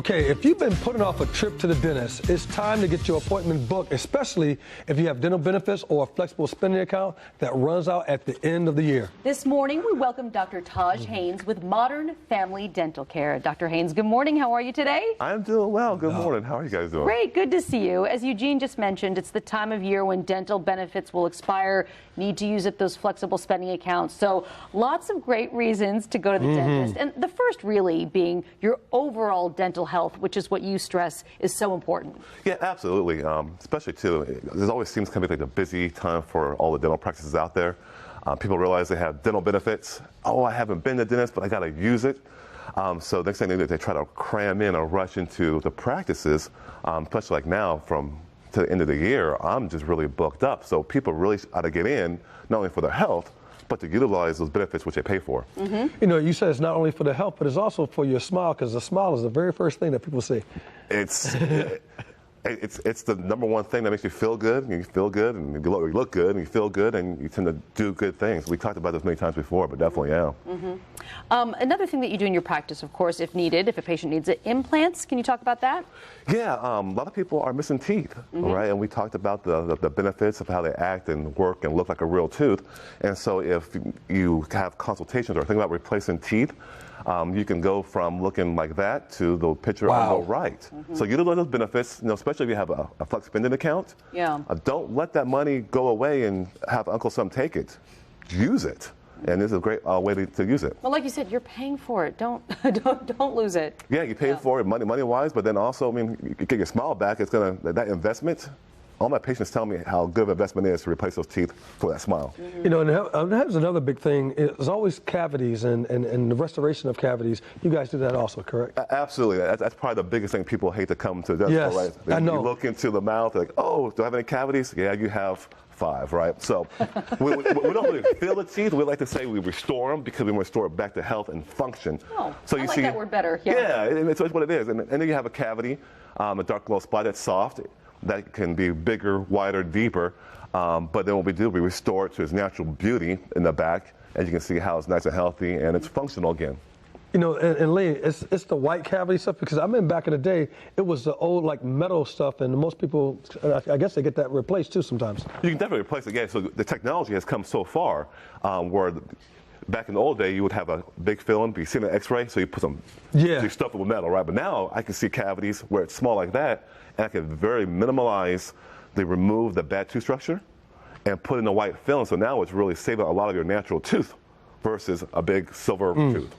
Okay, if you've been putting off a trip to the dentist, it's time to get your appointment booked, especially if you have dental benefits or a flexible spending account that runs out at the end of the year. This morning, we welcome Dr. Taj Haynes with Modern Family Dental Care. Dr. Haynes, good morning. How are you today? I'm doing well. Good morning. How are you guys doing? Great. Good to see you. As Eugene just mentioned, it's the time of year when dental benefits will expire. Need to use up those flexible spending accounts. So lots of great reasons to go to the dentist. And the first really being your overall dental health, which is what you stress is so important. Yeah, absolutely. Especially too, there always seems kind of like a busy time for all the dental practices out there. People realize they have dental benefits. Oh, I haven't been to the dentist, but I got to use it. So next thing they do, they try to cram in or rush into the practices, especially like now to the end of the year, I'm just really booked up. So people really ought to get in, not only for their health, but to utilize those benefits which they pay for. You know, you said it's not only for the health, but it's also for your smile, because the smile is the very first thing that people see. It's the number one thing that makes you feel good, and you feel good, and you look good, and you feel good, and you tend to do good things. We talked about this many times before, but definitely, yeah. Another thing that you do in your practice, of course, if needed, if a patient needs it, implants. Can you talk about that? Yeah, a lot of people are missing teeth, right? And we talked about the benefits of how they act and work and look like a real tooth. And so if you have consultations or think about replacing teeth, you can go from looking like that to the picture on the right. So utilize those benefits, especially if you have a flex spending account. Yeah. Don't let that money go away and have Uncle Sam take it. Use it. And this is a great way to use it. Well, like you said, you're paying for it. Don't lose it. Yeah, you pay for it money-wise, but then also, I mean, you get your smile back. It's that investment. All my patients tell me how good of an investment it is to replace those teeth for that smile. You know, and that's another big thing. There's always cavities and the restoration of cavities. You guys do that also, correct? Absolutely. That's probably the biggest thing people hate to come to the dentist for, right? I know. You look into the mouth, like, oh, do I have any cavities? Yeah, you have 5, right? So we don't really fill the teeth. We like to say we restore them because we want to restore it back to health and function. Oh, so I you like see, that word better. Yeah, it's what it is. And then you have a cavity, a dark little spot that's soft. That can be bigger, wider, deeper. But then what we do, we restore it to its natural beauty in the back. And you can see how it's nice and healthy and it's functional again. You know, and Lee, it's the white cavity stuff, because I remember back in the day, it was the old like metal stuff, and most people, I guess they get that replaced too sometimes. You can definitely replace it again. So the technology has come so far where back in the old day, you would have a big film, you see an X-ray, so you put some, so you stuff it with metal, right? But now I can see cavities where it's small like that, and I can very remove the bad tooth structure and put in a white film. So now it's really saving a lot of your natural tooth versus a big silver tooth.